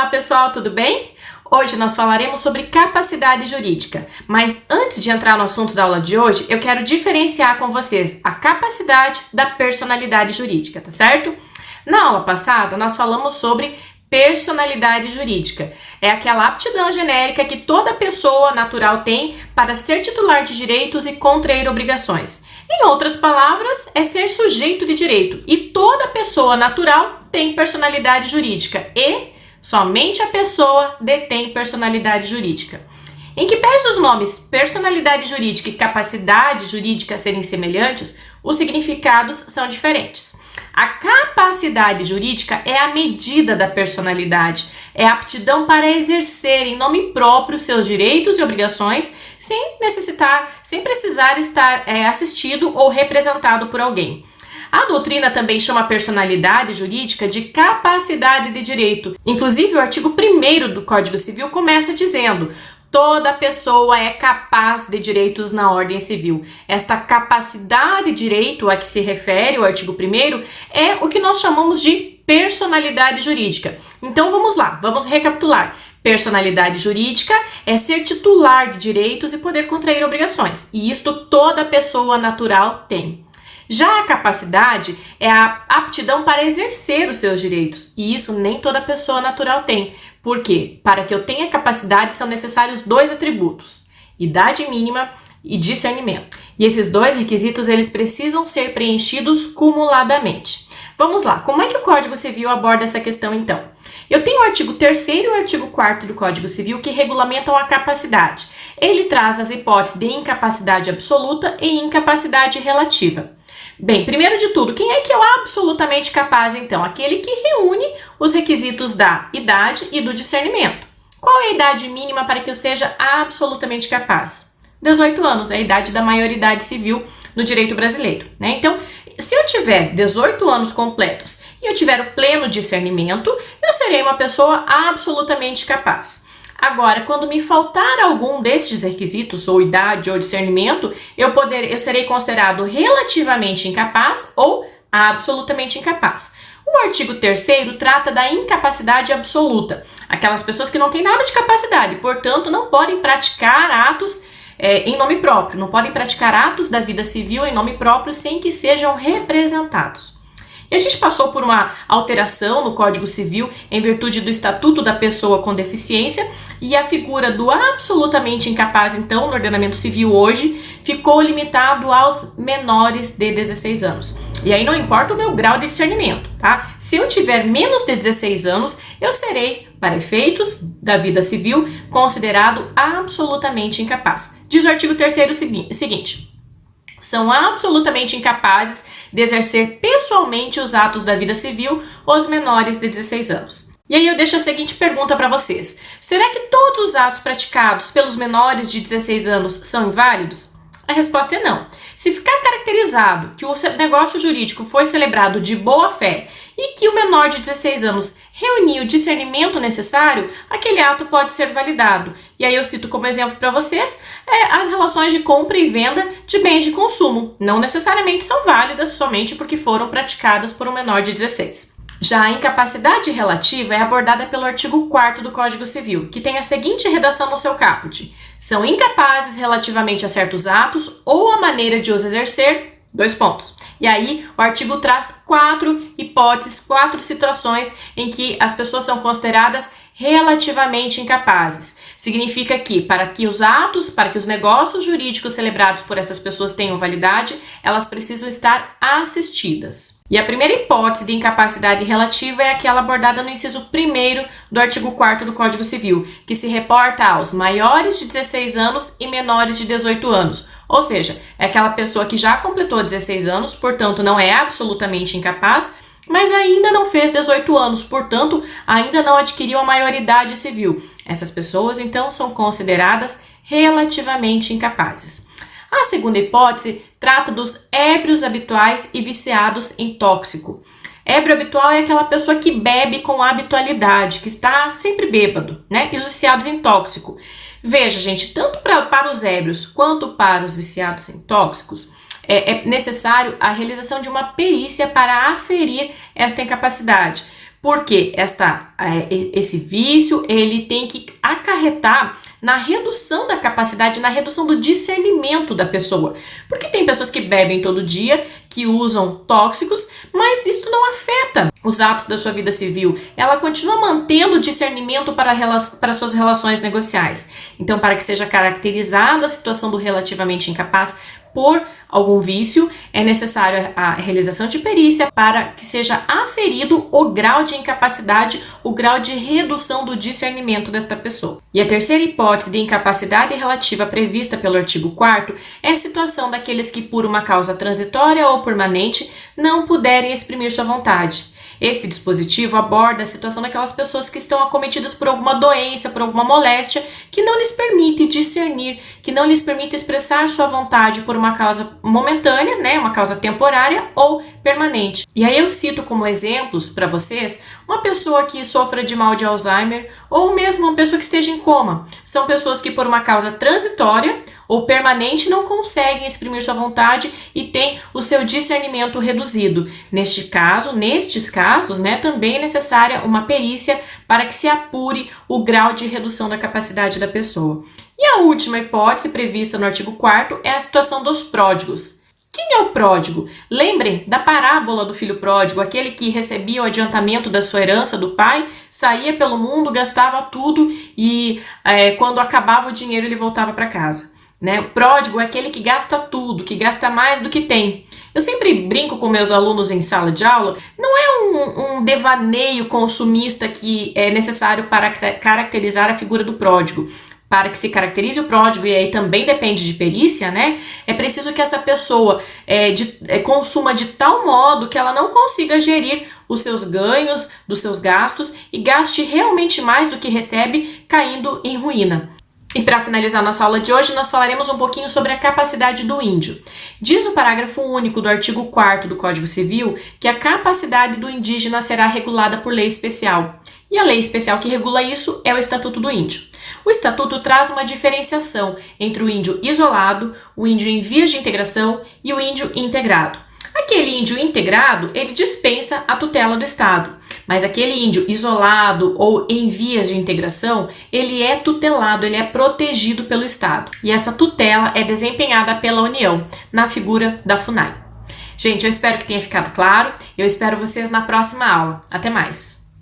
Olá pessoal, tudo bem? Hoje nós falaremos sobre capacidade jurídica, mas antes de entrar no assunto da aula de hoje, eu quero diferenciar com vocês a capacidade da personalidade jurídica, tá certo? Na aula passada nós falamos sobre personalidade jurídica. É aquela aptidão genérica que toda pessoa natural tem para ser titular de direitos e contrair obrigações. Em outras palavras, é ser sujeito de direito. E toda pessoa natural tem personalidade jurídica e somente a pessoa detém personalidade jurídica. Em que pese os nomes personalidade jurídica e capacidade jurídica serem semelhantes, os significados são diferentes. A capacidade jurídica é a medida da personalidade, é a aptidão para exercer em nome próprio seus direitos e obrigações sem precisar estar assistido ou representado por alguém. A doutrina também chama a personalidade jurídica de capacidade de direito. Inclusive, o artigo 1º do Código Civil começa dizendo: toda pessoa é capaz de direitos na ordem civil. Esta capacidade de direito a que se refere o artigo 1º é o que nós chamamos de personalidade jurídica. Então vamos lá, vamos recapitular. Personalidade jurídica é ser titular de direitos e poder contrair obrigações. E isto toda pessoa natural tem. Já a capacidade é a aptidão para exercer os seus direitos, e isso nem toda pessoa natural tem. Por quê? Para que eu tenha capacidade são necessários dois atributos: idade mínima e discernimento. E esses dois requisitos eles precisam ser preenchidos cumuladamente. Vamos lá, como é que o Código Civil aborda essa questão então? Eu tenho o artigo 3º e o artigo 4º do Código Civil que regulamentam a capacidade. Ele traz as hipóteses de incapacidade absoluta e incapacidade relativa. Bem, primeiro de tudo, quem é que é o absolutamente capaz, então? Aquele que reúne os requisitos da idade e do discernimento. Qual é a idade mínima para que eu seja absolutamente capaz? 18 anos, é a idade da maioridade civil no direito brasileiro, né? Então, se eu tiver 18 anos completos e eu tiver o pleno discernimento, eu serei uma pessoa absolutamente capaz. Agora, quando me faltar algum destes requisitos, ou idade ou discernimento, eu serei considerado relativamente incapaz ou absolutamente incapaz. O artigo 3º trata da incapacidade absoluta. Aquelas pessoas que não têm nada de capacidade, portanto, não podem praticar atos em nome próprio, não podem praticar atos da vida civil em nome próprio sem que sejam representados. E a gente passou por uma alteração no Código Civil em virtude do Estatuto da Pessoa com Deficiência e a figura do absolutamente incapaz, então, no ordenamento civil hoje, ficou limitado aos menores de 16 anos. E aí não importa o meu grau de discernimento, tá? Se eu tiver menos de 16 anos, eu serei, para efeitos da vida civil, considerado absolutamente incapaz. Diz o artigo 3º o seguinte: são absolutamente incapazes de exercer pessoalmente os atos da vida civil os menores de 16 anos. E aí eu deixo a seguinte pergunta para vocês: será que todos os atos praticados pelos menores de 16 anos são inválidos? A resposta é não. Se ficar caracterizado que o negócio jurídico foi celebrado de boa fé e que o menor de 16 anos reuniu o discernimento necessário, aquele ato pode ser validado. E aí eu cito como exemplo para vocês as relações de compra e venda de bens de consumo. Não necessariamente são válidas somente porque foram praticadas por um menor de 16. Já a incapacidade relativa é abordada pelo artigo 4º do Código Civil, que tem a seguinte redação no seu caput: são incapazes relativamente a certos atos ou a maneira de os exercer, . E aí o artigo traz 4 hipóteses, 4 situações em que as pessoas são consideradas relativamente incapazes. Significa que para que os negócios jurídicos celebrados por essas pessoas tenham validade, elas precisam estar assistidas. E a primeira hipótese de incapacidade relativa é aquela abordada no inciso 1º do artigo 4º do Código Civil, que se reporta aos maiores de 16 anos e menores de 18 anos. Ou seja, é aquela pessoa que já completou 16 anos, portanto não é absolutamente incapaz, mas ainda não fez 18 anos, portanto, ainda não adquiriu a maioridade civil. Essas pessoas, então, são consideradas relativamente incapazes. A segunda hipótese trata dos ébrios habituais e viciados em tóxico. Ébrio habitual é aquela pessoa que bebe com habitualidade, que está sempre bêbado, né? E os viciados em tóxico. Veja, gente, tanto para os ébrios quanto para os viciados em tóxicos, é necessário a realização de uma perícia para aferir esta incapacidade. porque esse vício ele tem que acarretar na redução da capacidade, na redução do discernimento da pessoa. Porque tem pessoas que bebem todo dia, que usam tóxicos, mas isso não afeta os hábitos da sua vida civil. Ela continua mantendo discernimento para suas relações negociais. Então, para que seja caracterizada a situação do relativamente incapaz por algum vício, é necessário a realização de perícia para que seja aferido o grau de incapacidade, o grau de redução do discernimento desta pessoa. E a terceira hipótese de incapacidade relativa prevista pelo artigo 4º é a situação daqueles que, por uma causa transitória ou permanente, não puderem exprimir sua vontade. Esse dispositivo aborda a situação daquelas pessoas que estão acometidas por alguma doença, por alguma moléstia, que não lhes permite discernir, que não lhes permite expressar sua vontade por uma causa momentânea, né, uma causa temporária ou permanente. E aí eu cito como exemplos para vocês uma pessoa que sofra de mal de Alzheimer ou mesmo uma pessoa que esteja em coma. São pessoas que por uma causa transitória ou permanente não conseguem exprimir sua vontade e têm o seu discernimento reduzido. Nestes casos, né, também é necessária uma perícia para que se apure o grau de redução da capacidade da pessoa. E a última hipótese prevista no artigo 4º é a situação dos pródigos. Quem é o pródigo? Lembrem da parábola do filho pródigo, aquele que recebia o adiantamento da sua herança do pai, saía pelo mundo, gastava tudo e quando acabava o dinheiro ele voltava para casa. Né? O pródigo é aquele que gasta tudo, que gasta mais do que tem. Eu sempre brinco com meus alunos em sala de aula, não é um devaneio consumista que é necessário para caracterizar a figura do pródigo. Para que se caracterize o pródigo, e aí também depende de perícia, né? É preciso que essa pessoa consuma de tal modo que ela não consiga gerir os seus ganhos, dos seus gastos e gaste realmente mais do que recebe, caindo em ruína. E para finalizar nossa aula de hoje, nós falaremos um pouquinho sobre a capacidade do índio. Diz o parágrafo único do artigo 4º do Código Civil que a capacidade do indígena será regulada por lei especial. E a lei especial que regula isso é o Estatuto do Índio. O Estatuto traz uma diferenciação entre o índio isolado, o índio em vias de integração e o índio integrado. Aquele índio integrado, ele dispensa a tutela do Estado, mas aquele índio isolado ou em vias de integração, ele é tutelado, ele é protegido pelo Estado. E essa tutela é desempenhada pela União, na figura da FUNAI. Gente, eu espero que tenha ficado claro, eu espero vocês na próxima aula. Até mais!